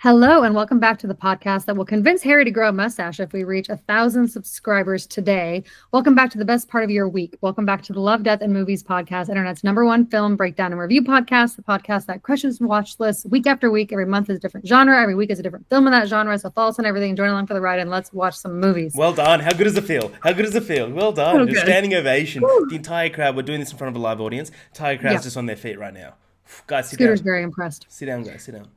Hello, and welcome back to the podcast that will convince Harry to grow a mustache if we reach 1,000 subscribers today. Welcome back to the best part of your week. Welcome back to the Love, Death, and Movies podcast, Internet's #1 film breakdown and review podcast, the podcast that crushes watch lists week after week. Every month is a different genre. Every week is a different film in that genre. So follow us on everything. Join along for the ride, and let's watch some movies. Well done. How good does it feel? How good does it feel? Well done. Oh, Standing ovation. Woo. The entire crowd. We're doing this in front of a live audience. Entire crowd's just on their feet right now. Guys, sit Scooter's down. very impressed. Sit down, guys. Sit down.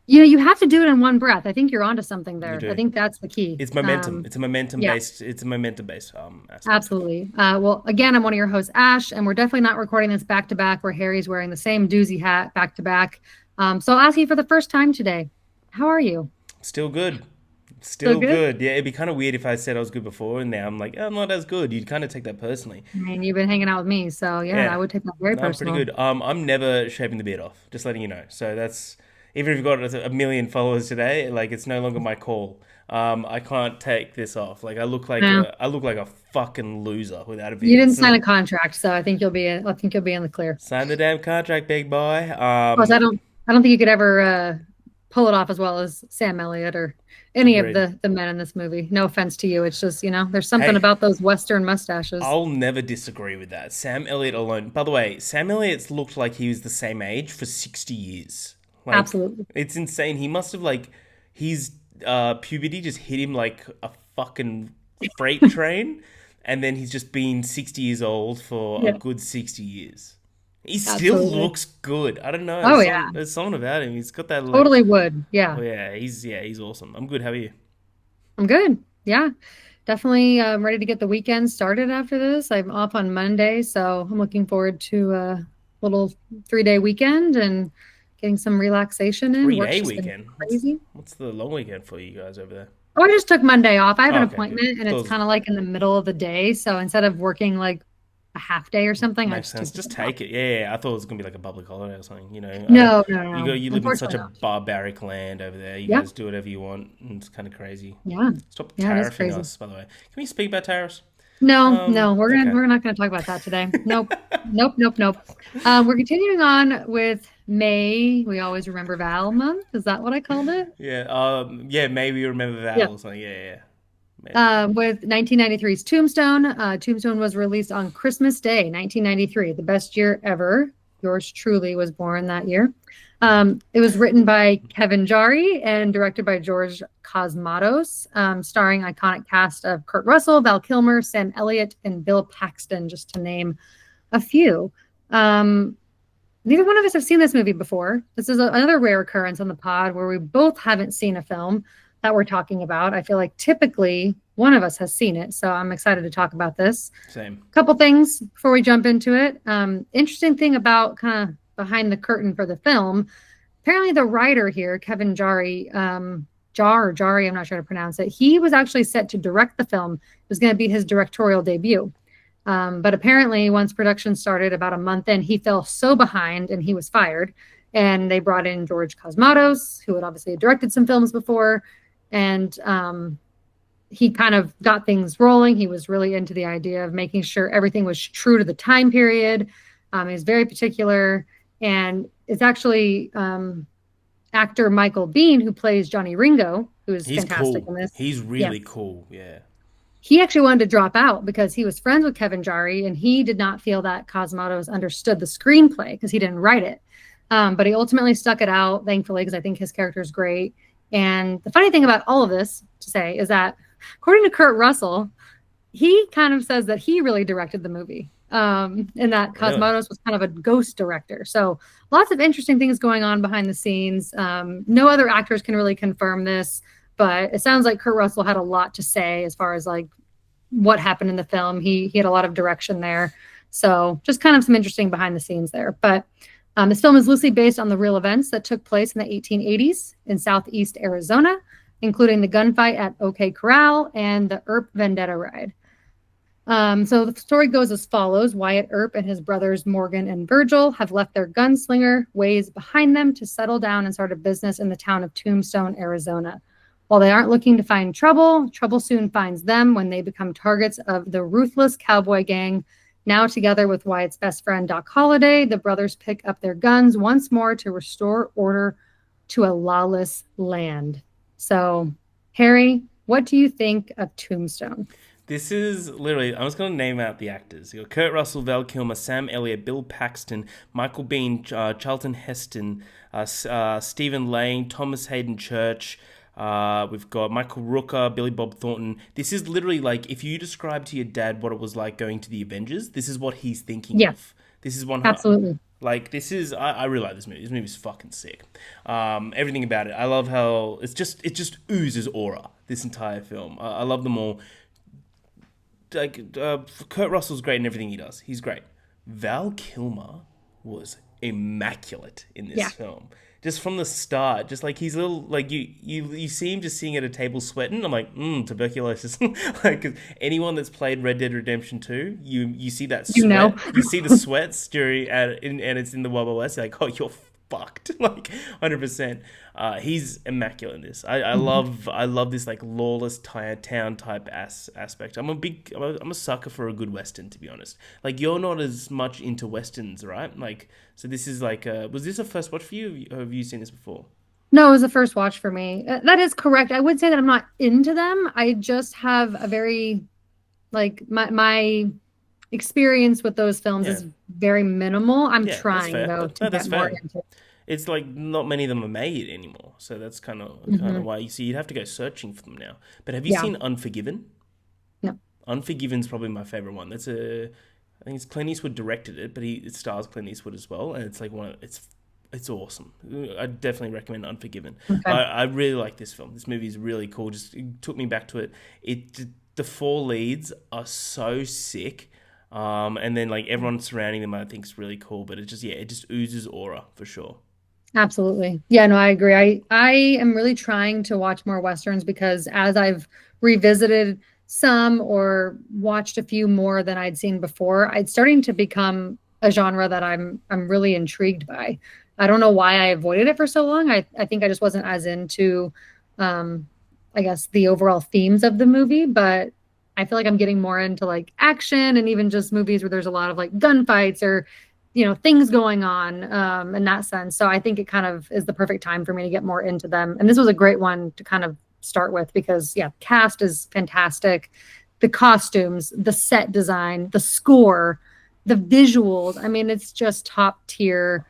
You know, you have to do it in one breath. I think you're onto something there. You do. I think that's the key. It's momentum. It's a momentum based. It's a momentum based aspect. Absolutely. Well, again, I'm one of your hosts, Ash, and we're definitely not recording this back to back where Harry's wearing the same doozy hat back to back. So I'll ask you for the first time today. How are you? Still good. Still good. Yeah, it'd be kind of weird if I said I was good before and now I'm like, I'm not as good. You'd kind of take that personally. I mean, you've been hanging out with me, so yeah. I would take that very No, I'm personal. pretty good. I'm never shaving the beard off. Just letting you know. So that's even if you've got a million followers today, like it's no longer my call. I can't take this off. Like I look like a fucking loser without a beard. You didn't sign a contract, so I think you'll be in the clear. Sign the damn contract, big boy. Of course, I don't think you could ever pull it off as well as Sam Elliott or any Agreed. of the men in this movie. No offense to you. It's just, there's something Hey. about those Western mustaches. I'll never disagree with that. Sam Elliott alone. By the way, Sam Elliott's looked like he was the same age for 60 years. Like, Absolutely. It's insane. He must have his puberty just hit him like a fucking freight train. And then he's just been 60 years old for a good 60 years. He still Absolutely. looks good. I don't know. Oh, There's something about him. He's got that. Totally would. Yeah. Oh, yeah. He's awesome. I'm good. How are you? I'm good. Yeah, definitely ready to get the weekend started after this. I'm off on Monday, so I'm looking forward to a little 3-day weekend and getting some relaxation in. 3-day Work's just been weekend. Crazy. What's the long weekend for you guys over there? Oh, I just took Monday off. I have an Okay, appointment, and good. it's kind of like in the middle of the day. So instead of working like a half day or something, I Makes just sense. took Just the day off. take it. Yeah. I thought it was gonna be like a public holiday or something. You know. No. You live in such Unfortunately a not. barbaric land over there. You Yeah. guys do whatever you want, and it's kind of crazy. Yeah. Stop Yeah, it is tariffing crazy. us, by the way. Can we speak about tariffs? No, we're okay. not gonna talk about that today. Nope. Nope. We're continuing on with May. We always remember Val month. Is that what I called it? Yeah. Maybe you remember Val Yeah. or something. Yeah. Maybe. With 1993's Tombstone. Tombstone was released on Christmas Day, 1993, the best year ever. Yours truly was born that year. It was written by Kevin Jari and directed by George Cosmatos, starring iconic cast of Kurt Russell, Val Kilmer, Sam Elliott, and Bill Paxton, just to name a few. Neither one of us have seen this movie before. This is another rare occurrence on the pod where we both haven't seen a film that we're talking about. I feel like typically one of us has seen it, so I'm excited to talk about this. Same. Couple things before we jump into it. Interesting thing about kind of behind the curtain for the film. Apparently the writer here, Kevin Jari, Jari, I'm not sure how to pronounce it. He was actually set to direct the film. It was going to be his directorial debut. But apparently once production started about a month in, he fell so behind and he was fired. And they brought in George Cosmatos, who had obviously directed some films before. And he kind of got things rolling. He was really into the idea of making sure everything was true to the time period. He was very particular. And it's actually actor Michael Biehn, who plays Johnny Ringo, who is He's fantastic cool. in this. He's really cool. Yeah. He actually wanted to drop out because he was friends with Kevin Jari, and he did not feel that Cosmatos understood the screenplay because he didn't write it. But he ultimately stuck it out, thankfully, because I think his character is great. And the funny thing about all of this to say is that, according to Kurt Russell, he kind of says that he really directed the movie, and that Cosmatos was kind of a ghost director. So lots of interesting things going on behind the scenes. No other actors can really confirm this, but it sounds like Kurt Russell had a lot to say as far as like what happened in the film. He had a lot of direction there. So just kind of some interesting behind the scenes there. But this film is loosely based on the real events that took place in the 1880s in Southeast Arizona, including the gunfight at OK Corral and the Earp Vendetta ride. So the story goes as follows. Wyatt Earp and his brothers Morgan and Virgil have left their gunslinger ways behind them to settle down and start a business in the town of Tombstone, Arizona. While they aren't looking to find trouble, trouble soon finds them when they become targets of the ruthless cowboy gang. Now together with Wyatt's best friend Doc Holliday, the brothers pick up their guns once more to restore order to a lawless land. So, Harry, what do you think of Tombstone? This is literally, I'm just going to name out the actors. You got Kurt Russell, Val Kilmer, Sam Elliott, Bill Paxton, Michael Bean, Charlton Heston, Stephen Lang, Thomas Hayden Church. We've got Michael Rooker, Billy Bob Thornton. This is literally like if you describe to your dad what it was like going to the Avengers, this is what he's thinking Yeah, of. This is one. absolutely. Like this is, I really like this movie. This movie's fucking sick. Everything about it. I love how it just oozes aura. This entire film. I love them all. Like Kurt Russell's great in everything he does. He's great. Val Kilmer was immaculate in this Yeah. film. Just from the start, just like he's a little like you see him just sitting at a table sweating. I'm like, tuberculosis. Like 'cause anyone that's played Red Dead Redemption 2, you see that You know. sweat. You see the sweats during and it's in the Wild Wild West. You're like, oh, you're fucked. Like 100%. He's immaculate in this. I love this like lawless town type aspect. I'm a sucker for a good western, to be honest. Like you're not as much into westerns, right? Like so this is like was this a first watch for you? Or have you seen this before? No, it was the first watch for me. That is correct. I would say that I'm not into them. I just have a very like my experience with those films Yeah, is very minimal. I'm yeah, that's trying fair. though to No, that's get more fair. into it. It's like not many of them are made anymore, so that's kind of Hmm. why you see you'd have to go searching for them now. But have you Yeah. seen Unforgiven? No. Unforgiven's probably my favorite one. I think it's Clint Eastwood directed it, but it stars Clint Eastwood as well, and it's like it's awesome. I definitely recommend Unforgiven. Okay. I really like this film. This movie is really cool. Just it took me back to it. The four leads are so sick. And then like everyone surrounding them, I think is really cool. But it just oozes aura for sure. Absolutely. Yeah, no, I agree. I am really trying to watch more westerns because as I've revisited some or watched a few more than I'd seen before, it's starting to become a genre that I'm really intrigued by. I don't know why I avoided it for so long. I think I just wasn't as into um I guess the overall themes of the movie, but I feel like I'm getting more into like action and even just movies where there's a lot of like gunfights or things going on in that sense. So I think it kind of is the perfect time for me to get more into them. And this was a great one to kind of start with because yeah, cast is fantastic. The costumes, the set design, the score, the visuals. I mean, it's just top tier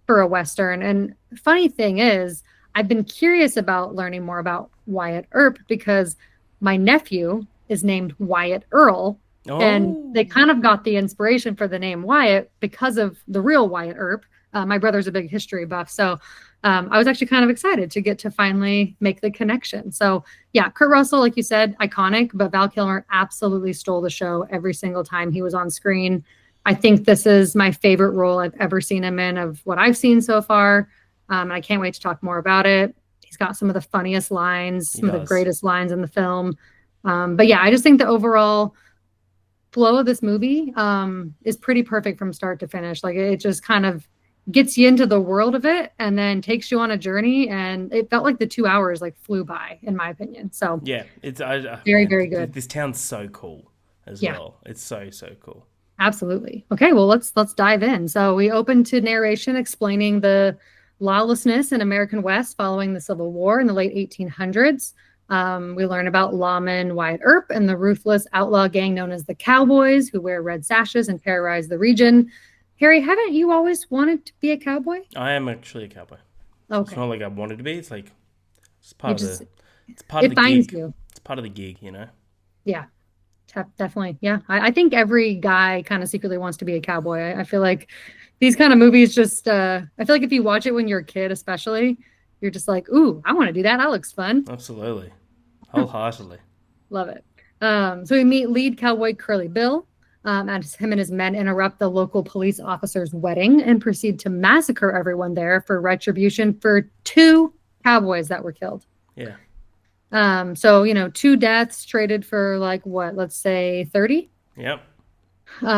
for a Western. And funny thing is, I've been curious about learning more about Wyatt Earp because my nephew is named Wyatt Earl. And they Oh, kind of got the inspiration for the name Wyatt because of the real Wyatt Earp. My brother's a big history buff. So I was actually kind of excited to get to finally make the connection. So, yeah, Kurt Russell, like you said, iconic, but Val Kilmer absolutely stole the show every single time he was on screen. I think this is my favorite role I've ever seen him in of what I've seen so far. And I can't wait to talk more about it. He's got some of the funniest lines, he some of the does. greatest lines in the film. But yeah, I just think the overall flow of this movie is pretty perfect from start to finish. Like it just kind of gets you into the world of it and then takes you on a journey. And it felt like the 2 hours like flew by, in my opinion. So Yeah, very, man, very good. this town's so cool as Yeah, well. It's so cool. absolutely. Okay, well let's dive in. So we open to narration explaining the lawlessness in American West following the Civil War in the late 1800s. We learn about lawman Wyatt Earp and the ruthless outlaw gang known as the Cowboys, who wear red sashes and terrorize the region. Harry, haven't you always wanted to be a cowboy? I am actually a cowboy. It's Okay, not like I wanted to be. It's like it's you part of just it's part of it the finds gig. you. It's part of the gig. Yeah, definitely. Yeah, I think every guy kind of secretly wants to be a cowboy. I feel like these kind of movies just. I feel like if you watch it when you're a kid, especially, you're just like, "Ooh, I want to do that. That looks fun." Absolutely, wholeheartedly. Love it. So we meet lead cowboy Curly Bill as him and his men interrupt the local police officer's wedding and proceed to massacre everyone there for retribution for two cowboys that were killed. Yeah. So, two deaths traded for like what, let's say 30. Yep.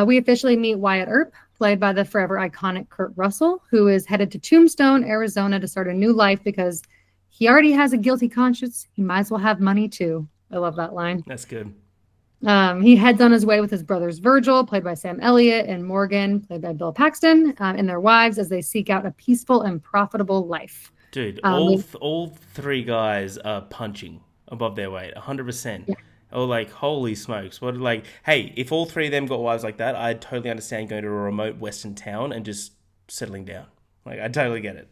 We officially meet Wyatt Earp, played by the forever iconic Kurt Russell, who is headed to Tombstone, Arizona to start a new life because he already has a guilty conscience. He might as well have money too. I love that line. That's good. He heads on his way with his brothers Virgil, played by Sam Elliott, and Morgan, played by Bill Paxton, and their wives as they seek out a peaceful and profitable life. Dude, We, all three guys are punching above their weight, 100%. yeah, Or like, holy smokes! What like, hey, if all three of them got wives like that, I'd totally understand going to a remote western town and just settling down. Like, I totally get it.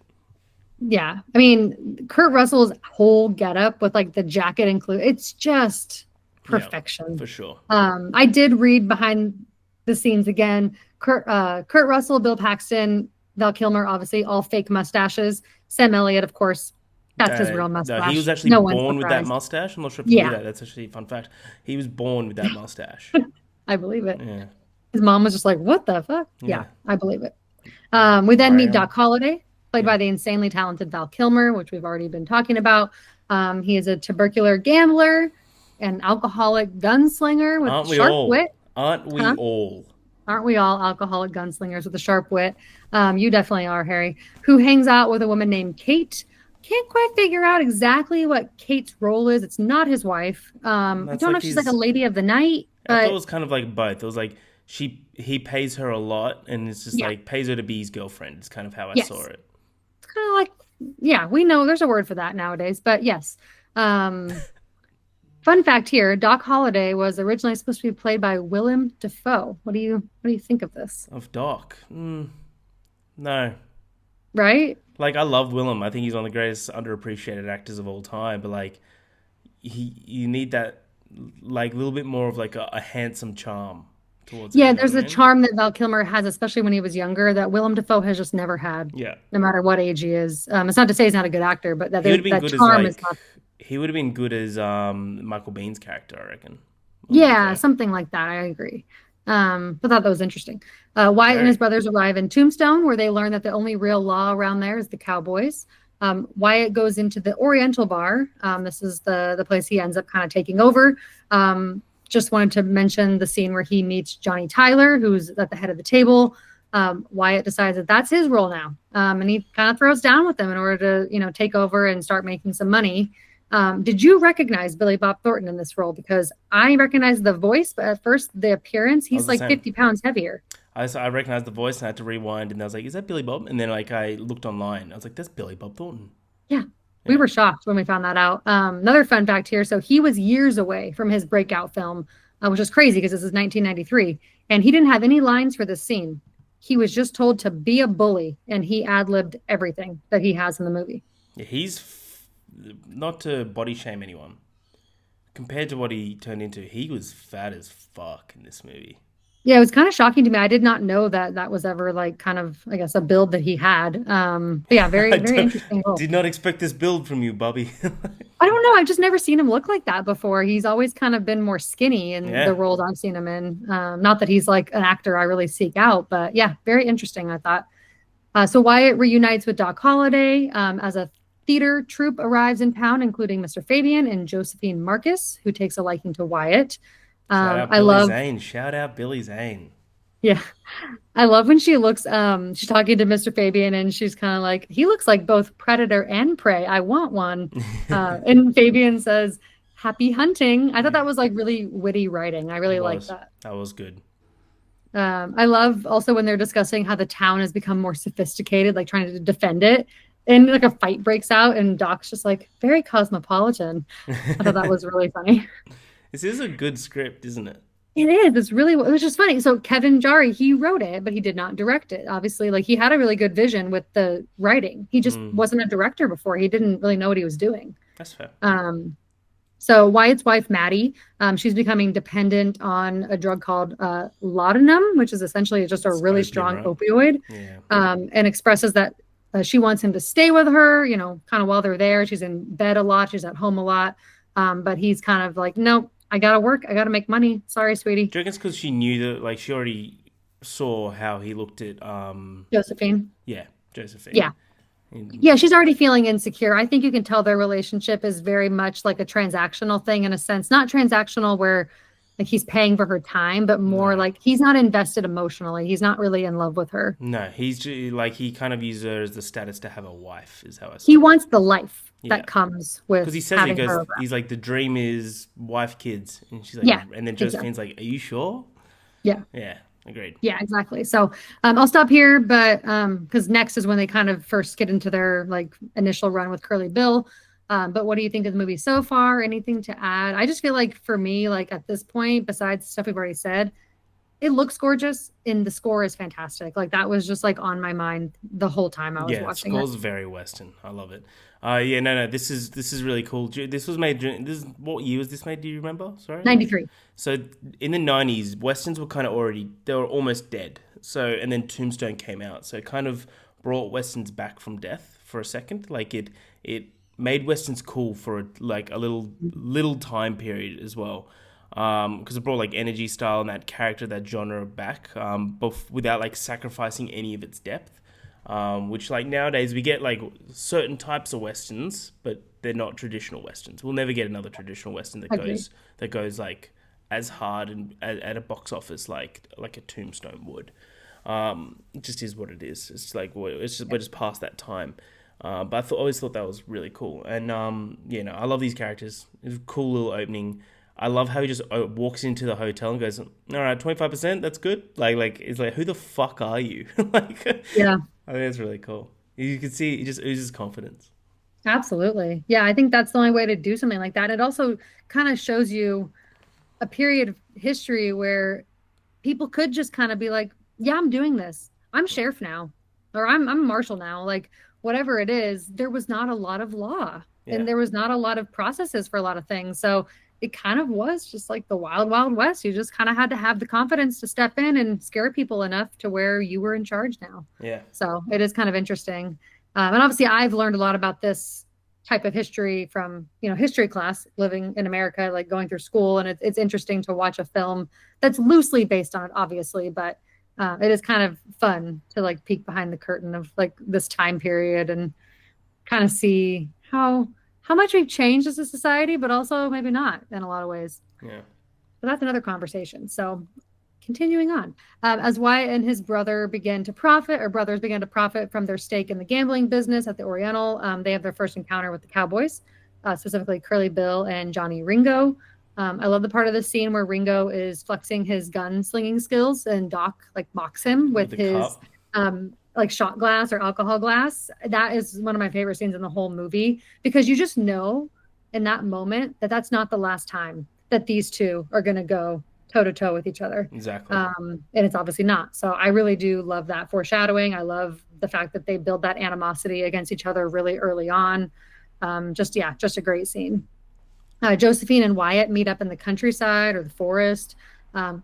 yeah. I mean, Kurt Russell's whole getup with like the jacket included, it's just Yeah, perfection. for sure. I did read behind the scenes again. Kurt Russell, Bill Paxton, Val Kilmer, obviously all fake mustaches. Sam Elliott, of course, that's his real No, he was mustache. actually No one's born with that surprised. mustache. I'm not sure if you knew Yeah, that. That's actually a fun fact. He was born with that mustache. I believe it. Yeah, His mom was just like, "What the fuck?" Yeah, yeah. I believe it. We then meet Brown. Doc Holliday, played Yeah. by the insanely talented Val Kilmer, which we've already been talking about. He is a tubercular gambler, an alcoholic gunslinger with Aren't we sharp all? wit. Aren't we Huh? all? Aren't we all alcoholic gunslingers with a sharp wit? You definitely are, Harry, who hangs out with a woman named Kate. Can't quite figure out exactly what Kate's role is. It's not his wife. I That's don't know like if she's like a his. lady of the night, I thought it but was kind of like both. It was like he pays her a lot, and it's just yeah, like pays her to be his girlfriend. It's kind of how I saw yes. it. It's kind of like, yeah, we know there's a word for that nowadays, but yes. Um, Fun fact here, Doc Holliday was originally supposed to be played by Willem Dafoe. What do you think of this? Of Doc, no. Right? Like I love Willem. I think he's one of the greatest underappreciated actors of all time. But like you need that like a little bit more of like a handsome charm towards it. Yeah, You know what there's I a mean? charm that Val Kilmer has, especially when he was younger, that Willem Dafoe has just never had, Yeah. no matter what age he is. It's not to say he's not a good actor, but He would have been that good as charm is like not. he would have been good as Michael Bean's character, I reckon. Willem Yeah, Dafoe. something like that. I agree. But thought that was interesting. Wyatt and his Very. brothers arrive in Tombstone, where they learn that the only real law around there is the cowboys. Wyatt goes into the Oriental Bar. This is the place he ends up kind of taking over. Just wanted to mention the scene where he meets Johnny Tyler, who's at the head of the table. Wyatt decides that that's his role now, and he kind of throws down with them in order to, take over and start making some money. Did you recognize Billy Bob Thornton in this role? Because I recognized the voice, but at first the appearance, I he's was the like same. 50 pounds heavier. I recognized the voice and I had to rewind and I was like, is that Billy Bob? And then like I looked online. I was like, that's Billy Bob Thornton. Yeah, we Yeah. were shocked when we found that out. Another fun fact here. So he was years away from his breakout film, which is crazy because this is 1993. And he didn't have any lines for this scene. He was just told to be a bully, and he ad-libbed everything that he has in the movie. Yeah, not to body shame anyone. Compared to what he turned into, he was fat as fuck in this movie. Yeah, it was kind of shocking to me. I did not know that that was ever like kind of, I guess, a build that he had. But yeah, very, I very interesting role. did not expect this build from you, Bobby. I don't know. I've just never seen him look like that before. He's always kind of been more skinny in the Yeah. roles I've seen him in. Not that he's like an actor I really seek out, but yeah, very interesting, I thought. So Wyatt reunites with Doc Holliday as a theater troupe arrives in town, including Mr. Fabian and Josephine Marcus, who takes a liking to Wyatt. Shout out I Billy love, Zane. Shout out Billy Zane. yeah, I love when she looks, she's talking to Mr. Fabian and she's kind of like, he looks like both predator and prey. I want one. And Fabian says, happy hunting. I thought that was like really witty writing. I It really like was. that. That was good. I love also when they're discussing how the town has become more sophisticated, like trying to defend it. And like a fight breaks out, and Doc's just like very cosmopolitan. I thought that was really funny. This is a good script, isn't it? It is. It was just funny. So Kevin Jari, he wrote it, but he did not direct it. Obviously, like he had a really good vision with the writing. He just wasn't a director before. He didn't really know what he was doing. That's fair. So Wyatt's wife, Maddie, she's becoming dependent on a drug called laudanum, which is essentially just a It's really opium, strong right? opioid, Yeah. and expresses that she wants him to stay with her, kind of while they're there. She's in bed a lot. She's at home a lot. But he's kind of like, nope, I got to work. I got to make money. Sorry, sweetie. Do you reckon it's because she knew that, like, she already saw how he looked at, Josephine. yeah, Josephine. Yeah. Yeah, she's already feeling insecure. I think you can tell their relationship is very much like a transactional thing in a sense. Not transactional where like he's paying for her time, but more No. like he's not invested emotionally. He's not really in love with her. No, he's just, like, he kind of uses her as the status to have a wife, is how I He saw it. wants the life Yeah. that comes with Because he says, he having goes, her around. he's like, the dream is wife, kids. And she's like, Yeah, and then exactly. Josephine's like, are you sure? Yeah. Yeah. Agreed. Yeah, exactly. So I'll stop here, but because next is when they kind of first get into their like initial run with Curly Bill. But what do you think of the movie so far? Anything to add? I just feel like for me, like at this point, besides stuff we've already said, it looks gorgeous and the score is fantastic. Like that was just like on my mind the whole time I was Yeah, watching it. score's very Western. I love it. Yeah, no, no, this is really cool. This was made. This what year was this made? Do you remember? Sorry. 93. So in the '90s, westerns were kind of already they were almost dead. So and then Tombstone came out, so it kind of brought westerns back from death for a second. Like it made westerns cool for like a little time period as well. Because it brought like energy, style, and that character, that genre back, but without like sacrificing any of its depth. Which like nowadays we get like certain types of westerns, but they're not traditional westerns. We'll never get another traditional western Agreed. that goes like as hard and at a box office like a Tombstone would. It just is what it is. It's like we're just past that time. But always thought that was really cool, and I love these characters. It's a cool little opening. I love how he just walks into the hotel and goes, "All right, 25%. That's good." Like it's like, who the fuck are you? Like, Yeah, I think it's really cool. You can see he just oozes confidence. absolutely. Yeah, I think that's the only way to do something like that. It also kind of shows you a period of history where people could just kind of be like, yeah, I'm doing this. I'm sheriff now, or I'm marshal now. Like whatever it is, there was not a lot of law and Yeah, there was not a lot of processes for a lot of things. So it kind of was just like the wild, wild west. You just kind of had to have the confidence to step in and scare people enough to where you were in charge now. yeah, So it is kind of interesting. And obviously, I've learned a lot about this type of history from history class living in America, like going through school, and it's interesting to watch a film that's loosely based on it, obviously, but it is kind of fun to like peek behind the curtain of like this time period and kind of see how much we've changed as a society, but also maybe not in a lot of ways. yeah. But that's another conversation. So continuing on, as Wyatt and his brother began to profit, or brothers began to profit from their stake in the gambling business at the Oriental, they have their first encounter with the Cowboys, specifically Curly Bill and Johnny Ringo. I love the part of the scene where Ringo is flexing his gun slinging skills and Doc like mocks him With with the his cup. like shot glass or alcohol glass. That is one of my favorite scenes in the whole movie because you just know in that moment that that's not the last time that these two are going to go toe to toe with each other. Exactly. And it's obviously not. So I really do love that foreshadowing. I love the fact that they build that animosity against each other really early on. Just a great scene. Josephine and Wyatt meet up in the countryside or the forest.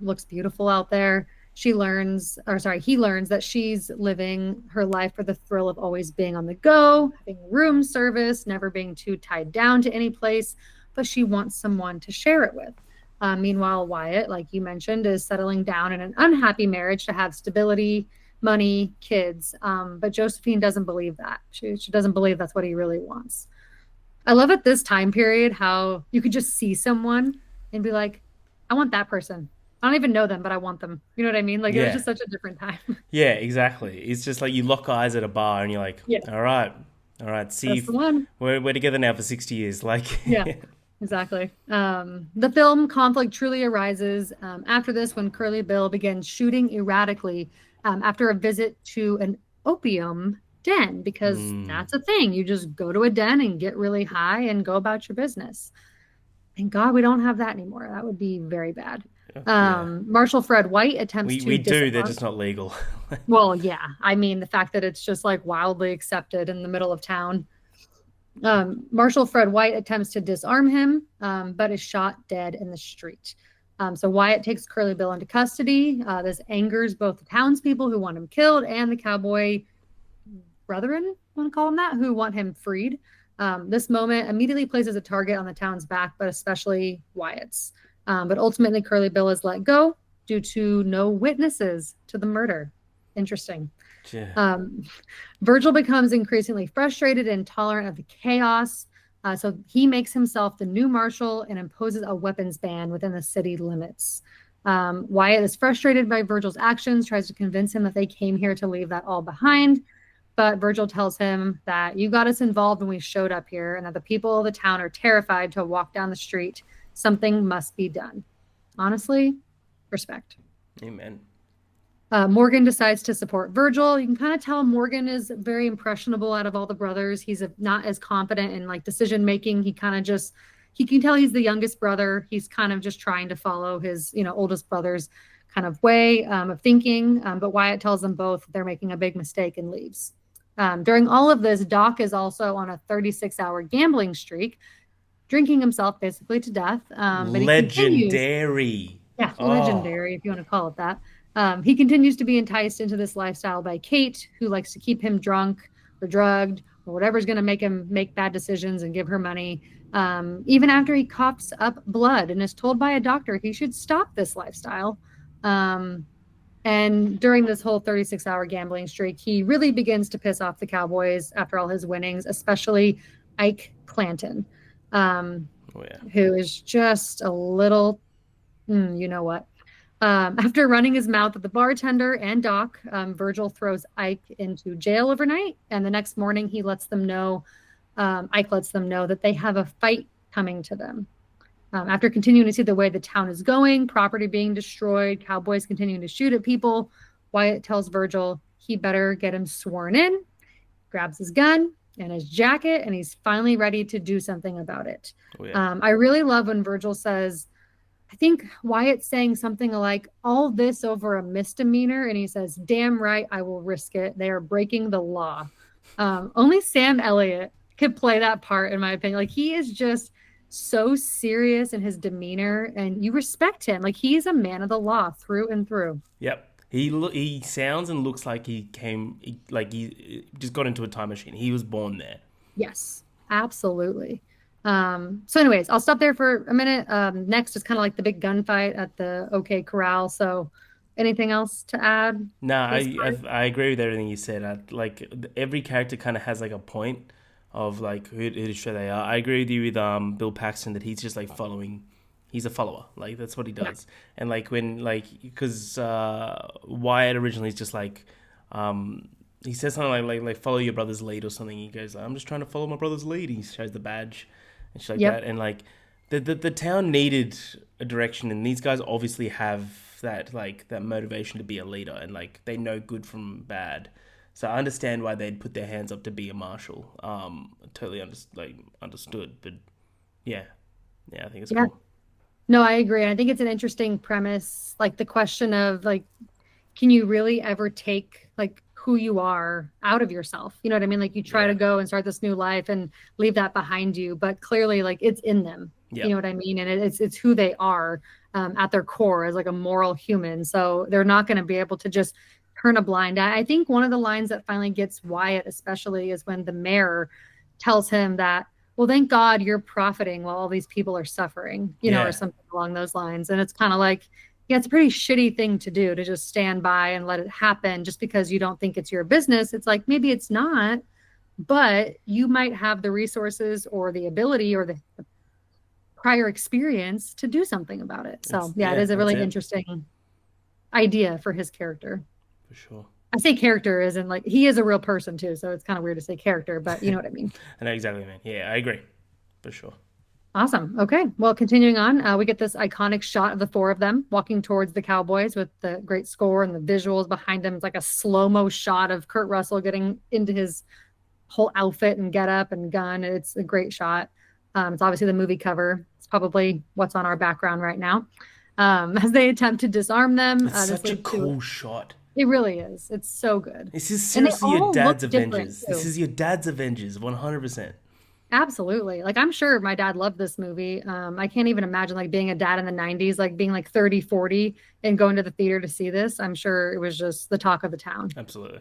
Looks beautiful out there. He learns that she's living her life for the thrill of always being on the go, having room service, never being too tied down to any place, but she wants someone to share it with. Meanwhile, Wyatt, like you mentioned, is settling down in an unhappy marriage to have stability, money, kids. But Josephine doesn't believe that. She doesn't believe that's what he really wants. I love at this time period how you could just see someone and be like, I want that person. I don't even know them, but I want them. You know what I mean? Like it was Yeah, just such a different time. yeah, exactly. It's just like you lock eyes at a bar and you're like, Yeah, all right. See, that's if the one. we're together now for 60 years. Like, Yeah, exactly. The film conflict truly arises after this when Curly Bill begins shooting erratically after a visit to an opium den, because mm, that's a thing. You just go to a den and get really high and go about your business. Thank God we don't have that anymore. That would be very bad. yeah, Marshal Fred White attempts we to do. They're disarm. just not legal. Well, yeah. I mean, the fact that it's just like wildly accepted in the middle of town. Marshal Fred White attempts to disarm him, but is shot dead in the street. So Wyatt takes Curly Bill into custody. This angers both the townspeople who want him killed and the cowboy brethren, want to call him that, who want him freed. This moment immediately places a target on the town's back, but especially Wyatt's. But ultimately, Curly Bill is let go due to no witnesses to the murder. Interesting. Yeah. Um, Virgil becomes increasingly frustrated and intolerant of the chaos. So he makes himself the new marshal and imposes a weapons ban within the city limits. Wyatt is frustrated by Virgil's actions, tries to convince him that they came here to leave that all behind. But Virgil tells him that you got us involved when we showed up here and that the people of the town are terrified to walk down the street. Something must be done. Honestly, respect. Amen. Morgan decides to support Virgil. You can kind of tell Morgan is very impressionable out of all the brothers. He's not as confident in like decision making. He kind of just he can tell he's the youngest brother. He's kind of just trying to follow his oldest brother's kind of way of thinking. But Wyatt tells them both they're making a big mistake and leaves. During all of this, Doc is also on a 36-hour gambling streak, drinking himself basically to death. But he continues. Legendary. Yeah, Oh, legendary, if you want to call it that. He continues to be enticed into this lifestyle by Kate, who likes to keep him drunk or drugged or whatever's going to make him make bad decisions and give her money. Even after he coughs up blood and is told by a doctor he should stop this lifestyle. Um, and during this whole 36-hour gambling streak, he really begins to piss off the Cowboys after all his winnings, especially Ike Clanton, oh yeah. who is just a little, you know what. After running his mouth at the bartender and Doc, Virgil throws Ike into jail overnight. And the next morning, Ike lets them know that they have a fight coming to them. After continuing to see the way the town is going, property being destroyed, cowboys continuing to shoot at people, Wyatt tells Virgil he better get him sworn in, grabs his gun and his jacket, and he's finally ready to do something about it. Oh yeah. I really love when Virgil says, I think Wyatt's saying something like, all this over a misdemeanor. And he says, damn right, I will risk it. They are breaking the law. Only Sam Elliott could play that part, in my opinion. Like, he is just so serious in his demeanor, and you respect him. Like, he's a man of the law through and through. Yep. He sounds and looks like like he just got into a time machine. He was born there. Yes, absolutely. So anyways, I'll stop there for a minute. Next is kind of like the big gunfight at the OK Corral. So anything else to add? No, This I agree with everything you said. Like every character kind of has like a point of like who to show they are. I agree with you with Bill Paxton that he's just like following. He's a follower. Like that's what he Yeah. does. And like when like because Wyatt originally is just like he says something like follow your brother's lead or something. He goes, I'm just trying to follow my brother's lead. He shows the badge and shit like Yep. that. And like the town needed a direction, and these guys obviously have that motivation to be a leader, and like they know good from bad. So I understand why they'd put their hands up to be a marshal. Totally understood, but yeah, yeah, I think it's Yeah. cool. No, I agree. I think it's an interesting premise. Like the question of like, can you really ever take like who you are out of yourself? You know what I mean? Like you try Yeah, to go and start this new life and leave that behind you, but clearly like it's in them. You know yep, what I mean? And it's who they are at their core as like a moral human. So they're not going to be able to just turn a blind eye. I think one of the lines that finally gets Wyatt, especially, is when the mayor tells him that, well, thank God you're profiting while all these people are suffering, or yeah, something along those lines. And it's kind of like, yeah, it's a pretty shitty thing to do, to just stand by and let it happen just because you don't think it's your business. It's like, maybe it's not, but you might have the resources or the ability or the prior experience to do something about it. So yeah, it is a that's really it interesting idea for his character. for sure. I say character isn't like he is a real person too, so it's kind of weird to say character, but you know what I mean. I know exactly, man. Yeah, I agree for sure. Awesome. Okay. Well, continuing on, we get this iconic shot of the four of them walking towards the Cowboys with the great score and the visuals behind them. It's like a slow-mo shot of Kurt Russell getting into his whole outfit and get up and gun. It's a great shot. It's obviously the movie cover. It's probably what's on our background right now. As they attempt to disarm them, It's this such a leads to cool shot. it really is. It's so good. This is And they seriously your all look dad's different Avengers. This too. is your dad's Avengers, 100%. Absolutely. Like I'm sure my dad loved this movie. I can't even imagine like being a dad in the 90s, like being like 30, 40 and going to the theater to see this. I'm sure it was just the talk of the town. Absolutely.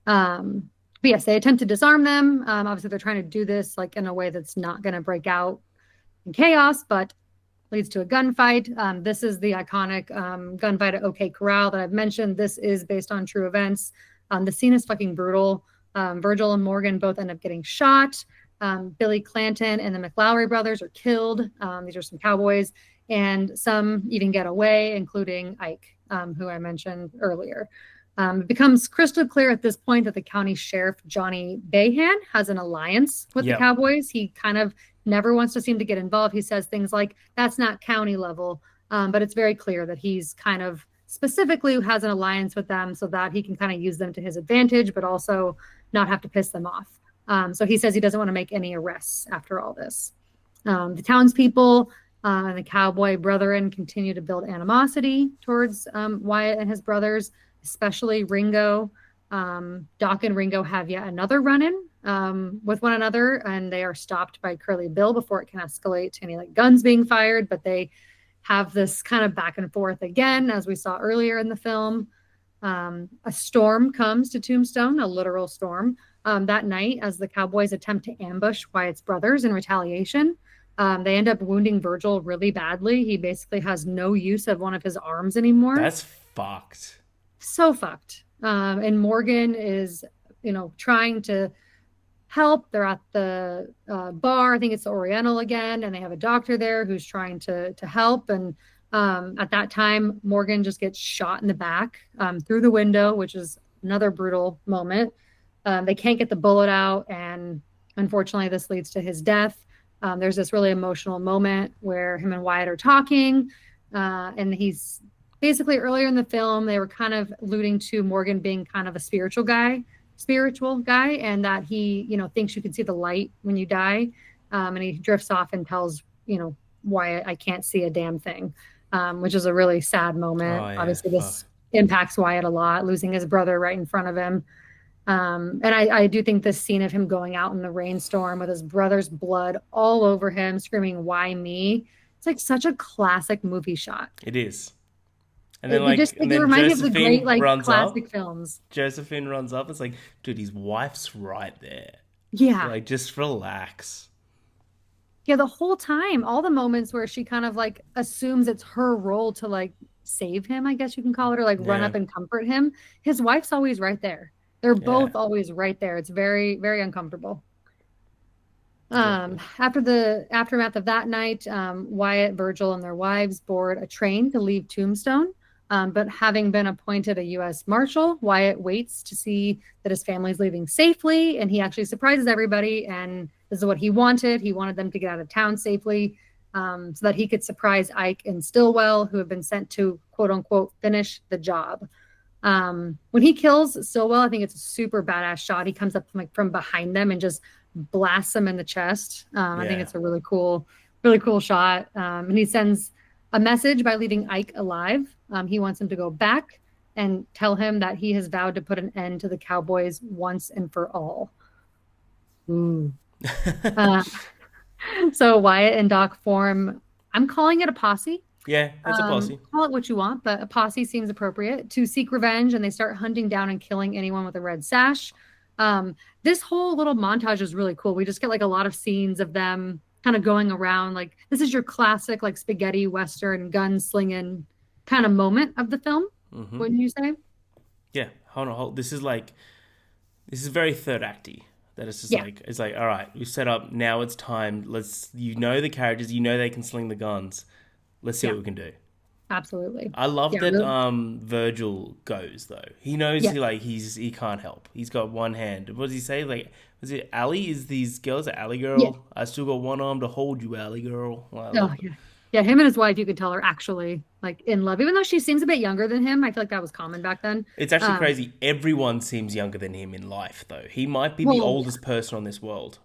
But yes, they attempt to disarm them. Obviously they're trying to do this like in a way that's not going to break out in chaos, but leads to a gunfight. This is the iconic gunfight at OK Corral that I've mentioned. This is based on true events. The scene is fucking brutal. Virgil and Morgan both end up getting shot. Billy Clanton and the McLowry brothers are killed. These are some cowboys, and some even get away, including Ike, who I mentioned earlier. It becomes crystal clear at this point that the county sheriff, Johnny Behan, has an alliance with the Yep. Cowboys. He kind of never wants to seem to get involved. He says things like, that's not county level, but it's very clear that he's kind of specifically has an alliance with them so that he can kind of use them to his advantage, but also not have to piss them off. So he says he doesn't want to make any arrests after all this. The townspeople and the cowboy brethren continue to build animosity towards Wyatt and his brothers, especially Ringo. Doc and Ringo have yet another run-in with one another, and they are stopped by Curly Bill before it can escalate to any like guns being fired. But they have this kind of back and forth again, as we saw earlier in the film. A storm comes to Tombstone, a literal storm, that night as the cowboys attempt to ambush Wyatt's brothers in retaliation. They end up wounding Virgil really badly. He basically has no use of one of his arms anymore. That's fucked. So fucked. And Morgan is, trying to help. They're at the bar. I think it's the Oriental again, and they have a doctor there who's trying to help. And at that time, Morgan just gets shot in the back through the window, which is another brutal moment. They can't get the bullet out, and unfortunately, this leads to his death. There's this really emotional moment where him and Wyatt are talking, and he's basically earlier in the film, they were kind of alluding to Morgan being kind of a spiritual guy, and that he, thinks you can see the light when you die. And he drifts off and tells, Wyatt, I can't see a damn thing, which is a really sad moment. Oh, yeah, Obviously, this impacts Wyatt a lot, losing his brother right in front of him. And I do think this scene of him going out in the rainstorm with his brother's blood all over him, screaming, "Why me?" It's like such a classic movie shot. It is. And then it reminds me of the great classic films. Josephine runs up. It's like, dude, his wife's right there. Yeah. Like, just relax. Yeah, the whole time, all the moments where she kind of like assumes it's her role to like save him, I guess you can call it, or like run up and comfort him. His wife's always right there. They're both always right there. It's very, very uncomfortable. After the aftermath of that night, Wyatt, Virgil, and their wives board a train to leave Tombstone. But having been appointed a U.S. Marshal, Wyatt waits to see that his family's leaving safely, and he actually surprises everybody. And this is what he wanted. He wanted them to get out of town safely so that he could surprise Ike and Stillwell, who have been sent to, quote unquote, finish the job. When he kills Stillwell, I think it's a super badass shot. He comes up from behind them and just blasts them in the chest. I think it's a really cool shot. And he sends a message by leaving Ike alive. He wants him to go back and tell him that he has vowed to put an end to the Cowboys once and for all. So Wyatt and Doc form, I'm calling it a posse. Yeah, it's a posse. Call it what you want, but a posse seems appropriate to seek revenge, and they start hunting down and killing anyone with a red sash. This whole little montage is really cool. We just get like a lot of scenes of them kind of going around. Like, this is your classic like spaghetti western gunslinging kind of moment of the film. Wouldn't you say? Yeah, hold on. This is very third acty. That it's just it's like, all right, we've set up. Now it's time. The characters. They can sling the guns. Let's see what we can do. Absolutely. I love that really. Virgil goes though. He knows he can't help. He's got one hand. What does he say? Like, was it Allie? Is these girls an Allie girl? Yeah. I still got one arm to hold you, Allie girl. Yeah, him and his wife, you could tell are actually like in love. Even though she seems a bit younger than him, I feel like that was common back then. It's actually crazy. Everyone seems younger than him in life though. He might be the oldest person on this world.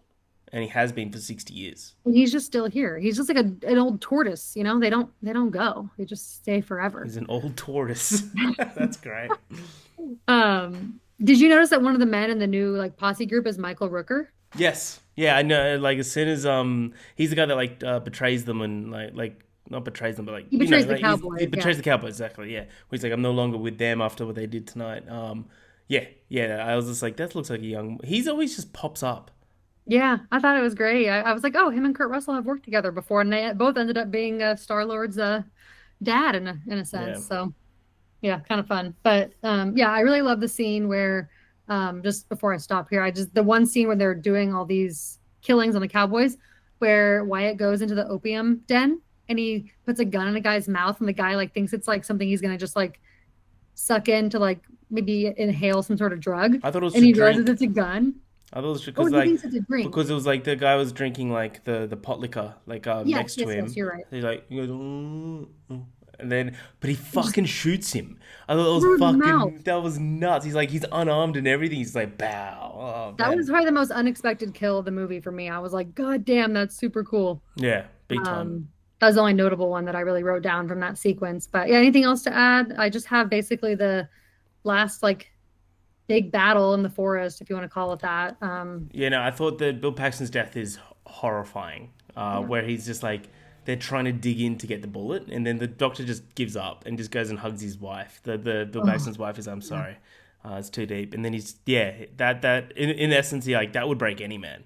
And he has been for 60 years. And he's just still here. He's just like an old tortoise, They don't go. They just stay forever. He's an old tortoise. That's great. Did you notice that one of the men in the new like posse group is Michael Rooker? Yes. Yeah, I know. Like, as soon as he's the guy that like betrays them and like not betrays them, but like he betrays the Cowboys. He betrays the Cowboys, exactly. Yeah, where he's like, I'm no longer with them after what they did tonight. Yeah. I was just like, that looks like a young. He's always just pops up. Yeah, I thought it was great. I was like, oh, him and Kurt Russell have worked together before, and they both ended up being Star-Lord's dad in a sense. Yeah. So, yeah, kind of fun. But I really love the scene where just before I stop here, the one scene where they're doing all these killings on the Cowboys, where Wyatt goes into the opium den and he puts a gun in a guy's mouth, and the guy like thinks it's like something he's gonna just like suck in to like maybe inhale some sort of drug. I thought it was and he realizes it's a gun. I thought it was because it was like the guy was drinking like the pot liquor like next to him. Yes, you're right. He goes, And then, but he Just fucking shoots him. I thought that was through the mouth. fucking, that was nuts. He's like, he's unarmed and everything. He's like, bow. Oh, That was man. probably the most unexpected kill of the movie for me. I was like, God damn, that's super cool. Yeah, big time. Um, that was the only notable one that I really wrote down from that sequence. But yeah, anything else to add? I just have basically the last like big battle in the forest, if you want to call it that. Yeah, no, I thought that Bill Paxton's death is horrifying. Yeah. Where he's just like, they're trying to dig in to get the bullet, and then the doctor just gives up and just goes and hugs his wife. The Bill Oh, Paxton's wife is, I'm yeah. sorry, it's too deep. And then he's, yeah, that in essence, he like that would break any man.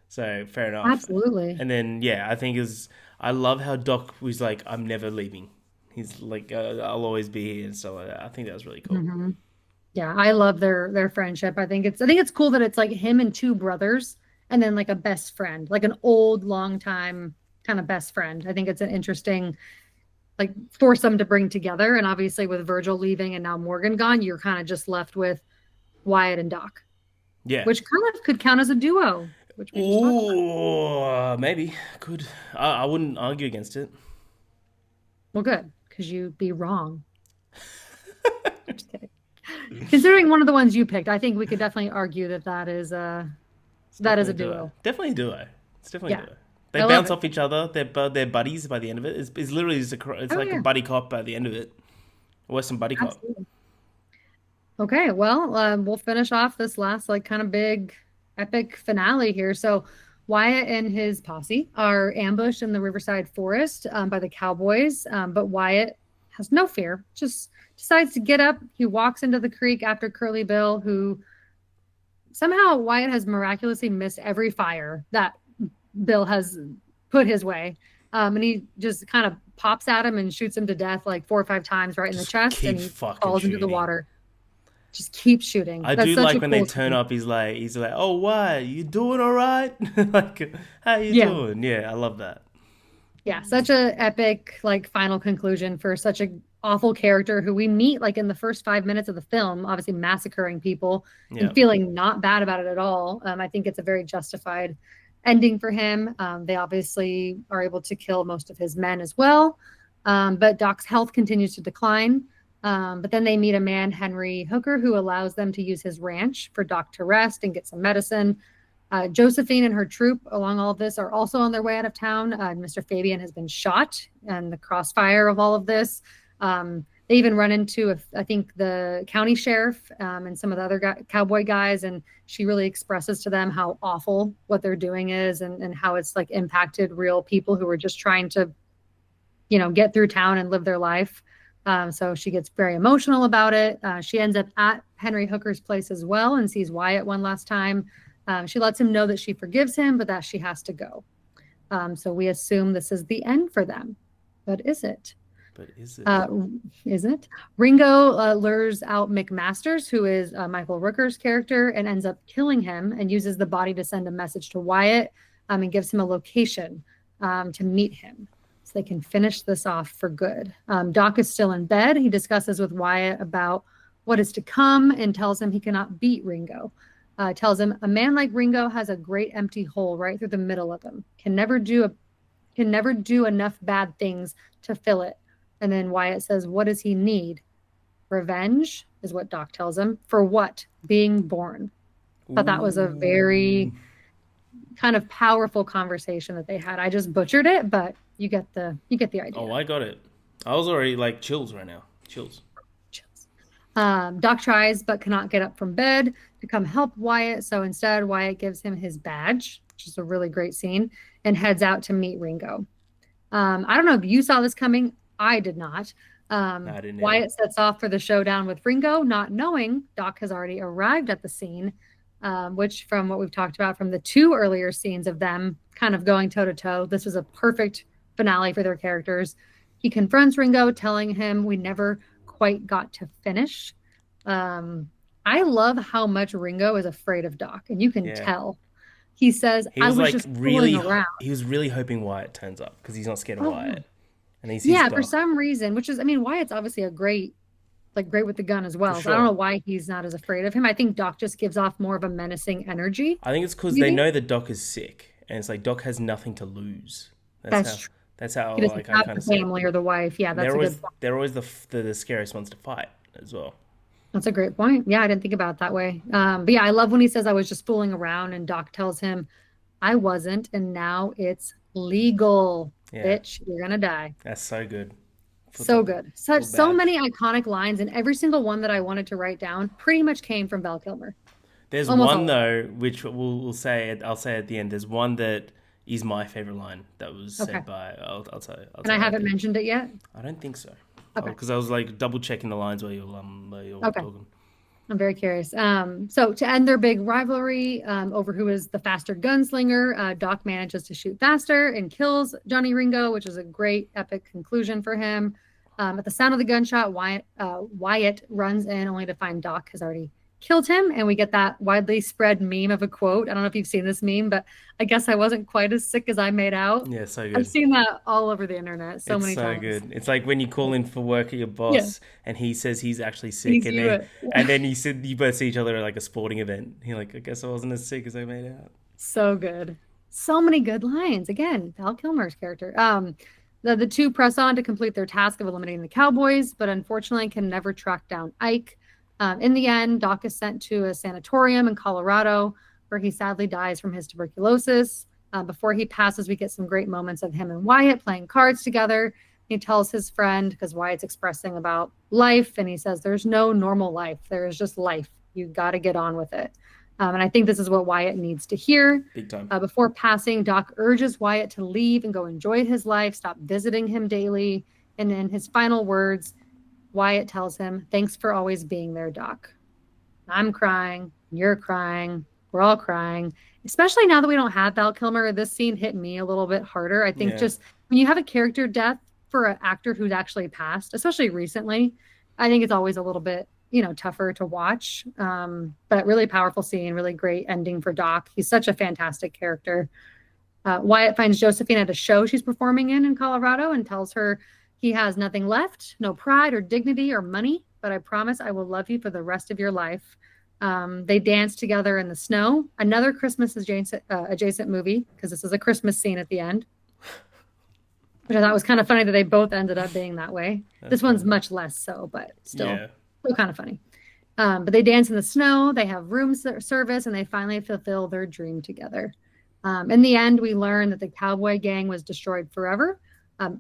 So fair enough. Absolutely. And then yeah, I think is I love how Doc was like, I'm never leaving. He's like, I'll always be here and stuff like that. I think that was really cool. Hmm. Yeah, I love their friendship. I think it's cool that it's like him and two brothers and then like a best friend, like an old long time kind of best friend. I think it's an interesting like foursome to bring together. And obviously with Virgil leaving and now Morgan gone, you're kind of just left with Wyatt and Doc, Yeah. which kind of could count as a duo, which we just talked about. Oh, maybe could. I wouldn't argue against it. Well, good, because you'd be wrong. Just kidding. Considering one of the ones you picked, I think we could definitely argue that It's that is definitely a a duo. duo. Definitely a duo. It's definitely Yeah, a duo. They I love bounce it. off each other. They're buddies by the end of it. It's literally just it's Oh like a yeah, buddy cop by the end of it. Western buddy cop. absolutely. Okay, well, we'll finish off this last like kind of big epic finale here. So Wyatt and his posse are ambushed in the Riverside Forest by the cowboys, but Wyatt has no fear, just decides to get up. He walks into the creek after Curly Bill, who somehow Wyatt has miraculously missed every fire that Bill has put his way. And he just kind of pops at him and shoots him to death like 4 or 5 times right in the Just chest, and keep he fucking falls into the shooting. water. Just keep shooting. I That's do such like a when they cool turn scene. up. He's like, oh, what? You doing all right? Like, how you Yeah. doing? Yeah, I love that. Yeah. Such a epic like final conclusion for such a awful character who we meet like in the first 5 minutes of the film, obviously massacring people and Yeah, feeling not bad about it at all. I think it's a very justified ending for him. They obviously are able to kill most of his men as well. But Doc's health continues to decline. But then they meet a man, Henry Hooker, who allows them to use his ranch for Doc to rest and get some medicine. Josephine and her troop, along all of this, are also on their way out of town. Mr. Fabian has been shot, and the crossfire of all of this. They even run into, I think, the county sheriff and some of the other cowboy guys, and she really expresses to them how awful what they're doing is, and how it's like impacted real people who are just trying to, get through town and live their life. So she gets very emotional about it. She ends up at Henry Hooker's place as well and sees Wyatt one last time. She lets him know that she forgives him, but that she has to go. So we assume this is the end for them. But is it? but is it? Uh, is it? Ringo lures out McMasters, who is Michael Rooker's character, and ends up killing him and uses the body to send a message to Wyatt and gives him a location to meet him so they can finish this off for good. Doc is still in bed. He discusses with Wyatt about what is to come and tells him he cannot beat Ringo. Tells him a man like Ringo has a great empty hole right through the middle of him. Can never do enough bad things to fill it. And then Wyatt says, what does he need? Revenge is what Doc tells him. For what? Being born. Thought that was a very Ooh. kind of powerful conversation that they had. I just butchered it, but you get the Oh, idea. I got it. I was already like chills right now. Chills. Chills. Doc tries but cannot get up from bed to come help Wyatt. So instead, Wyatt gives him his badge, which is a really great scene, and heads out to meet Ringo. I don't know if you saw this coming. I did not. No, I didn't either. Wyatt sets off for the showdown with Ringo, not knowing Doc has already arrived at the scene, which, from what we've talked about from the two earlier scenes of them kind of going toe to toe, this was a perfect finale for their characters. He confronts Ringo, telling him we never quite got to finish. I love how much Ringo is afraid of Doc, and you can Yeah. tell. He says, He I was was like just fooling really, around. he was really hoping Wyatt turns up because he's not scared of Oh, yeah. Wyatt, and he sees Yeah, for Doc some reason, which is, I mean, Wyatt's obviously great with the gun as for well. So I don't sure. know why he's not as afraid of him. I think Doc just gives off more of a menacing energy, I think it's because they maybe. know that Doc is sick, and it's like Doc has nothing to lose. That's That's how true. That's how He doesn't like I have kind the of see it. family or the wife. Yeah, And that's a good point. they're always the scariest ones to fight as well. That's a great point. Yeah, I didn't think about it that way. But yeah, I love when he says I was just fooling around and Doc tells him I wasn't, and now it's legal, Yeah, bitch. You're gonna die. that's so good. So good. Such Feel so bad. many iconic lines, and every single one that I wanted to write down pretty much came from Val Kilmer. There's Almost one all of it. though, which we'll say. I'll say at the end. There's one that is my favorite line that was Okay. said by. I'll tell you. I'll And I tell you at haven't the end. mentioned it yet. I don't think so. Okay. Because I was like double checking the lines while you're Okay. talking. I'm very curious. So to end their big rivalry over who is the faster gunslinger, Doc manages to shoot faster and kills Johnny Ringo, which is a great epic conclusion for him. At the sound of the gunshot, Wyatt runs in only to find Doc has already killed him, and we get that widely spread meme of a quote. I don't know if you've seen this meme, but I guess I wasn't quite as sick as I made out. Yeah, so I've good. seen that all over the internet so It's many so times. good. It's like when you call in for work at your Yeah, boss and he says he's actually sick, easy you it. and then you both see each other at like a sporting event. You're like, I guess I wasn't as sick as I made out. So good. So many good lines. Again, Val Kilmer's character. The two press on to complete their task of eliminating the Cowboys, but unfortunately can never track down Ike. In the end, Doc is sent to a sanatorium in Colorado where he sadly dies from his tuberculosis. Before he passes, we get some great moments of him and Wyatt playing cards together. He tells his friend, because Wyatt's expressing about life, and he says, there's no normal life. There is just life. You got to get on with it. And I think this is what Wyatt needs to hear. Big time. Before passing, Doc urges Wyatt to leave and go enjoy his life, stop visiting him daily. And in his final words, Wyatt tells him, thanks for always being there, Doc. I'm crying. You're crying. We're all crying. Especially now that we don't have Val Kilmer, this scene hit me a little bit harder. I think Yeah. just when you have a character death for an actor who's actually passed, especially recently, I think it's always a little bit tougher to watch. But really powerful scene, really great ending for Doc. He's such a fantastic character. Wyatt finds Josephine at a show she's performing in Colorado and tells her he has nothing left, no pride or dignity or money, but I promise I will love you for the rest of your life. They dance together in the snow. Another Christmas adjacent movie, because this is a Christmas scene at the end, which I thought was kind of funny that they both ended up being that way. This one's much less so, but still kind of funny. But they dance in the snow, they have room service, and they finally fulfill their dream together. In the end, we learn that the cowboy gang was destroyed forever.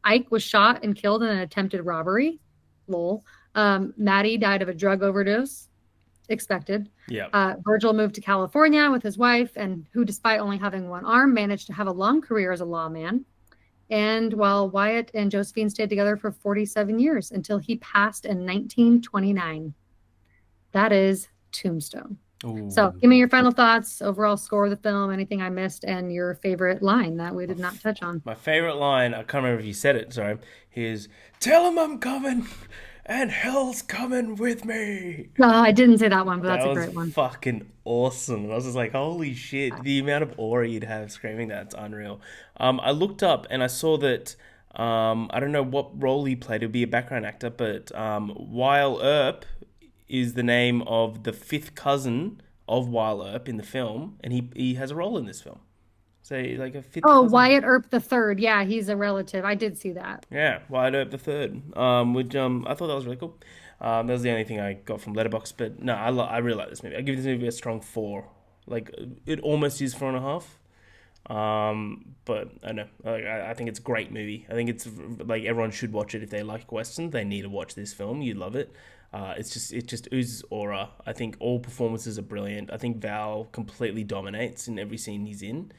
Ike was shot and killed in an attempted robbery. Lol. Maddie died of a drug overdose. Expected. Yeah. Virgil moved to California with his wife, and who, despite only having one arm, managed to have a long career as a lawman. And while Wyatt and Josephine stayed together for 47 years until he passed in 1929. That is Tombstone. Ooh. So give me your final thoughts, overall score of the film, anything I missed, and your favorite line that we did not touch on. My favorite line, I can't remember if you said it, sorry, is tell him I'm coming and hell's coming with me. No, I didn't say that one, but That that's a was great one. fucking awesome. And I was just like, holy shit, the amount of aura you'd have screaming that's unreal. I looked up and I saw that, I don't know what role he played, it would be a background actor, but Weil Earp is the name of the fifth cousin of Weil Earp in the film, and he has a role in this film. So like a fifth Oh, cousin. Wyatt Earp the third. Yeah, he's a relative. I did see that. Yeah, Wyatt Earp the third. Which I thought that was really cool. That was the only thing I got from Letterboxd, but no, I really like this movie. I give this movie a strong 4. Like it almost is 4.5. But I don't know. Like, I think it's a great movie. I think it's like everyone should watch it if they like westerns. They need to watch this film. You love it. It just oozes aura. I think all performances are brilliant. I think Val completely dominates in every scene he's in.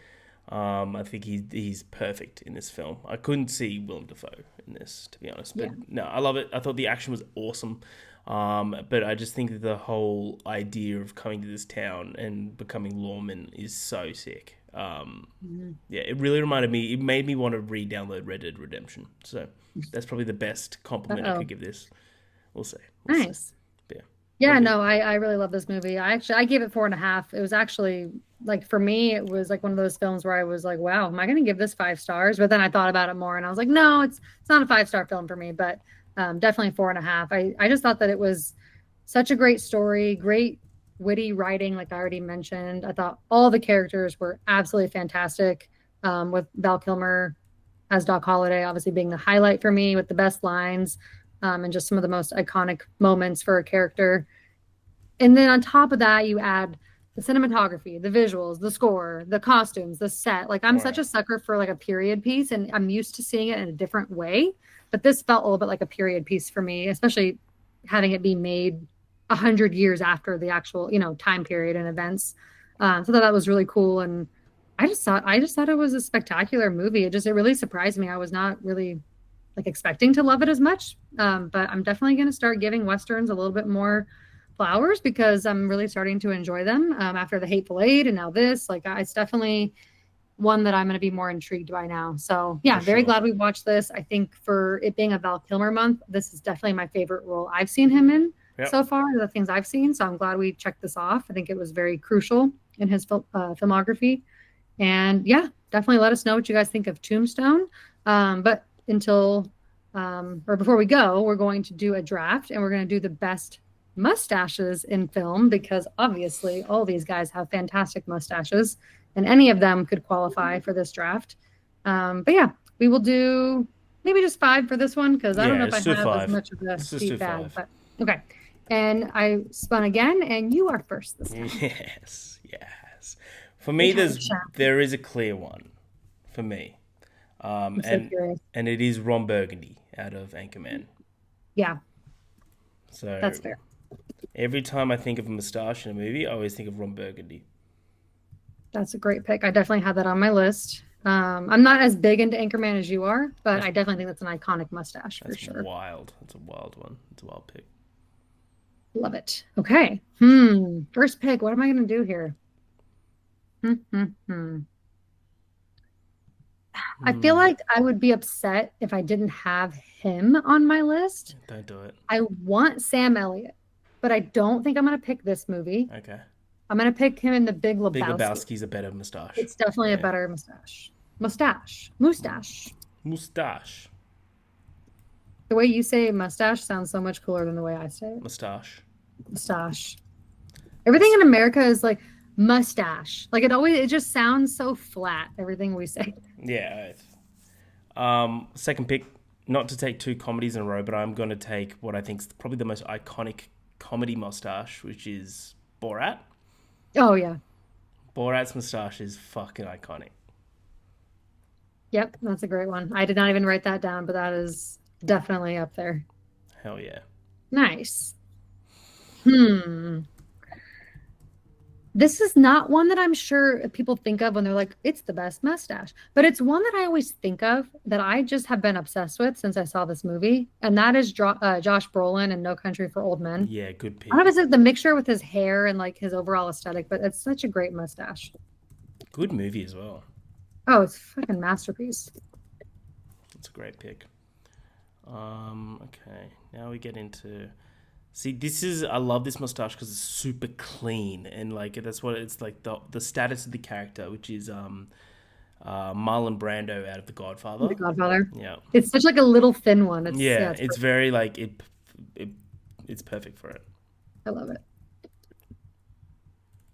I think he's perfect in this film. I couldn't see Willem Dafoe in this, to be honest. But no, I love it. I thought the action was awesome. But I just think that the whole idea of coming to this town and becoming lawman is so sick. Yeah, it really reminded me. It made me want to re-download Red Dead Redemption. So that's probably the best compliment I could give this. We'll see. Nice. Yeah. Yeah, no, I really love this movie. I gave it 4.5. It was actually like for me, it was like one of those films where I was like, wow, am I going to give this 5 stars? But then I thought about it more and I was like, no, it's not a 5-star film for me, but definitely 4.5. I just thought that it was such a great story, great witty writing, like I already mentioned. I thought all the characters were absolutely fantastic. With Val Kilmer as Doc Holliday, obviously being the highlight for me with the best lines, and just some of the most iconic moments for a character. And then on top of that, you add the cinematography, the visuals, the score, the costumes, the set. Like I'm such Right. a sucker for like a period piece, and I'm used to seeing it in a different way. But this felt a little bit like a period piece for me, especially having it be made 100 years after the actual, time period and events. So that was really cool, and I just thought it was a spectacular movie. It really surprised me. I was not really like expecting to love it as much. But I'm definitely going to start giving Westerns a little bit more flowers because I'm really starting to enjoy them after The Hateful Eight and now this. Like, it's definitely one that I'm going to be more intrigued by now. So, yeah, For very sure. glad we watched this. I think for it being a Val Kilmer month, this is definitely my favorite role I've seen him in Yep. so far, the things I've seen. So, I'm glad we checked this off. I think it was very crucial in his filmography. And yeah, definitely let us know what you guys think of Tombstone. But or before we go, we're going to do a draft and we're going to do the best mustaches in film because obviously all these guys have fantastic mustaches and any of them could qualify for this draft. But yeah, we will do maybe just five for this one because I don't Yeah, know if I let's do have as five. much of a Let's just do deep bag, five. but okay. And I spun again, and you are first this time. Yes, yes. For Great me, time, Sha. there is a clear one for me, um, I'm so and curious. and it is Ron Burgundy out of Anchorman. Yeah, So that's fair. every time I think of a moustache in a movie, I always think of Ron Burgundy. That's a great pick. I definitely had that on my list. I'm not as big into Anchorman as you are, but That's I definitely think that's an iconic mustache for that's sure. wild. That's a wild one. It's a wild pick. Love it. Okay. First pick. What am I going to do here? Hmm, hmm, hmm. I feel Hmm. like I would be upset if I didn't have him on my list. Don't do it. I want Sam Elliott, but I don't think I'm going to pick this movie. Okay. I'm going to pick him in The Big Big Lebowski. Lebowski's a better moustache. It's definitely a Yeah. better mustache. Mustache. Mustache. Moustache. The way you say mustache sounds so much cooler than the way I say it. Moustache. Mustache. Everything in America is like mustache. Like it just sounds so flat, everything we say. Yeah. Second pick, not to take two comedies in a row, but I'm going to take what I think is probably the most iconic comedy mustache, which is Borat. Oh, yeah. Borat's mustache is fucking iconic. Yep. That's a great one. I did not even write that down, but that is definitely up there. Hell yeah. Nice. Hmm. This is not one that I'm sure people think of when they're like, it's the best mustache. But it's one that I always think of that I just have been obsessed with since I saw this movie. And that is Josh Brolin in No Country for Old Men. Yeah, good I don't know pick. if it's like the mixture with his hair and like his overall aesthetic, but it's such a great mustache. Good movie as well. Oh, it's a fucking masterpiece. It's a great pick. Okay. Now we get into. See, this is I love this mustache because it's super clean and like that's what it's like the status of the character, which is Marlon Brando out of The The Godfather. Godfather. Yeah, It's such like a little thin one. yeah, It's it's perfect. very like it it's perfect for it. I love it.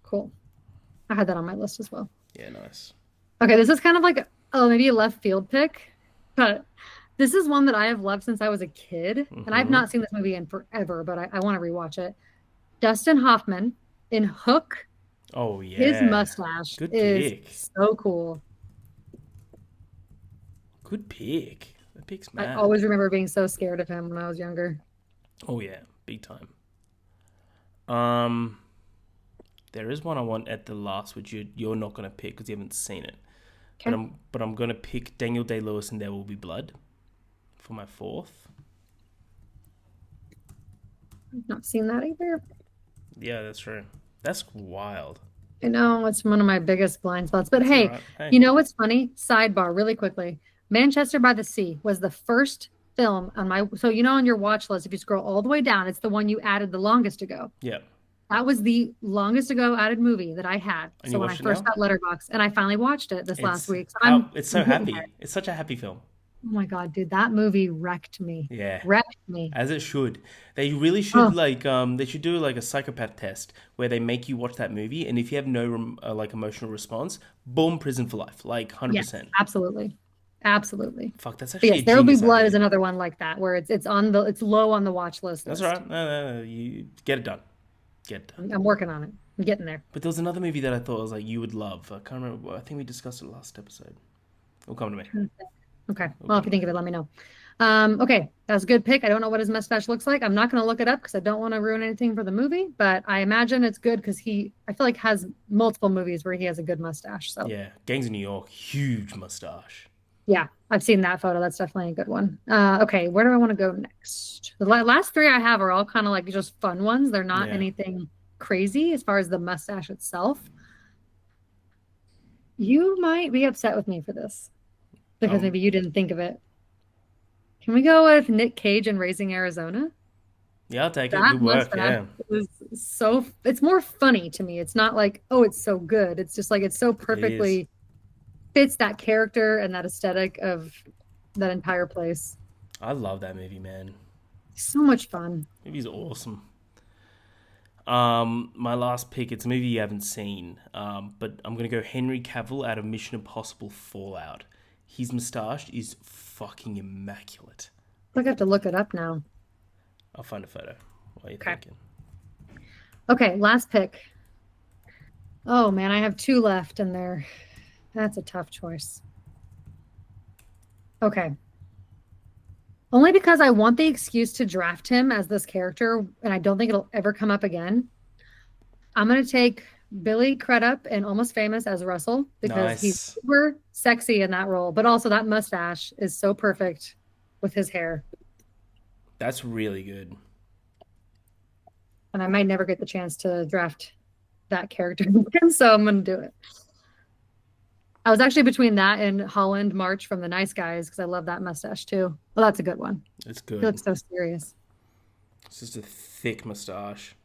Cool. I had that on my list as well. Yeah, nice. Okay, this is kind of like maybe a left field pick, but this is one that I have loved since I was a kid, and I've Mm-hmm. not seen this movie in forever, but I want to rewatch it. Dustin Hoffman in Hook. Oh His yeah, mustache good is pick. so cool. Good pick. That pick's I mad. always remember being so scared of him when I was younger. Oh yeah, big time. Um, there is one I want at the last, which you're not gonna pick because you haven't seen it. But Okay. I'm gonna pick Daniel Day Lewis and There Will Be Blood for my fourth. I've not seen that either. Yeah, that's true. That's wild. I know it's one of my biggest blind spots. But That's all hey, right. Hey, you know what's funny? Sidebar, really quickly. Manchester by the Sea was the first film on my, so on your watch list, if you scroll all the way down, it's the one you added the longest ago. yeah. That was the longest ago added movie that I had. And you So when I watched it first now? got Letterboxd, and I finally watched it this last It's week. So how it's I'm so getting there. happy. It's such a happy film. Oh my God, dude, that movie wrecked me. Yeah. Wrecked me. As it should. They really should Oh, like they should do like a psychopath test where they make you watch that movie and if you have no like emotional response, boom, prison for life, like yes, 100%. absolutely. Absolutely. Fuck, that's But actually yes, a There Will Be genius Blood is idea. another one like that, where it's low on the watch list That's all list. right. No, you get it done. Get it done. I'm working on it. I'm getting there. But there was another movie that I thought was like you would love. I can't remember. I think we discussed it last episode. It'll come to me. Okay. It'll Well, if come you to think me. of it, let me know. Okay, that's a good pick. I don't know what his mustache looks like. I'm not going to look it up because I don't want to ruin anything for the movie, but I imagine it's good because I feel like has multiple movies where he has a good mustache. So Yeah, Gangs of New York, huge mustache. yeah, I've seen that photo. That's definitely a good one. Okay, where do I want to go next? The last three I have are all kind of like just fun ones. They're not Yeah. anything crazy as far as the mustache itself. You might be upset with me for this because Um. maybe you didn't think of it. Can we go with Nick Cage in Raising Arizona? Yeah, I'll take it. That Good work. mustache Yeah, is it's more funny to me. It's not like, oh, it's so good. It's just like it's so it is. perfectly fits that character and that aesthetic of that entire place. I love that movie, man. So much fun. Movie's awesome. My last pick. It's a movie you haven't seen. But I'm gonna go Henry Cavill out of Mission Impossible Fallout. His moustache is fucking immaculate. I think I have to look it up now. I'll find a photo. What are you Okay. thinking? Okay, last pick. Oh man, I have two left and that's a tough choice. Okay. Only because I want the excuse to draft him as this character, and I don't think it'll ever come up again. I'm gonna take Billy Crudup and Almost Famous as Russell because he's Nice. super sexy in that role, but also that mustache is so perfect with his hair. That's really good. And I might never get the chance to draft that character again, so I'm gonna do it. I was actually between that and Holland March from The Nice Guys because I love that mustache too. Well, that's a good one. It's He good. looks so serious. It's just a thick moustache.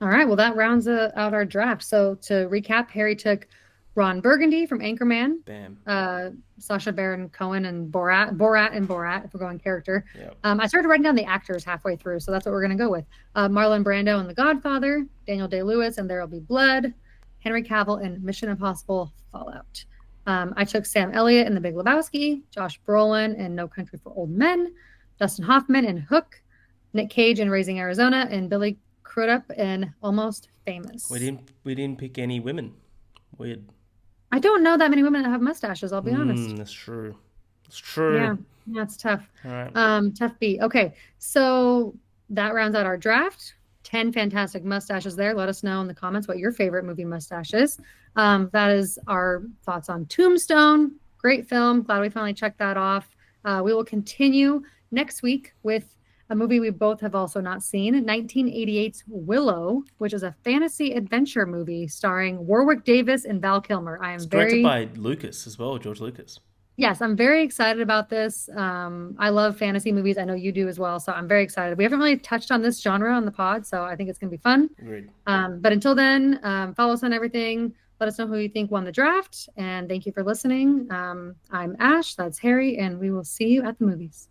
All right, well, that rounds out our draft. So to recap, Harry took Ron Burgundy from Anchorman, Bam. Sacha Baron Cohen and Borat, if we're going character. Yeah. I started writing down the actors halfway through, so that's what we're going to go with. Marlon Brando in The Godfather, Daniel Day-Lewis and There Will Be Blood, Henry Cavill in Mission Impossible Fallout. I took Sam Elliott in The Big Lebowski, Josh Brolin in No Country for Old Men, Dustin Hoffman in Hook, Nick Cage in Raising Arizona, and Billy Crudup in Almost Famous. We didn't pick any women. Weird. I don't know that many women that have mustaches, I'll be honest. That's true. It's Yeah, true. that's tough. All right. Tough beat. Okay, so that rounds out our draft. 10 fantastic mustaches there. Let us know in the comments what your favorite movie mustache is. That is our thoughts on Tombstone. Great film. Glad we finally checked that off. We will continue next week with a movie we both have also not seen, 1988's Willow, which is a fantasy adventure movie starring Warwick Davis and Val Kilmer. It's directed by Lucas as well, George Lucas. Yes, I'm very excited about this. I love fantasy movies. I know you do as well, so I'm very excited. We haven't really touched on this genre on the pod, so I think it's going to be fun. Agreed. But until then, follow us on everything. Let us know who you think won the draft, and thank you for listening. I'm Ash, that's Harry, and we will see you at the movies.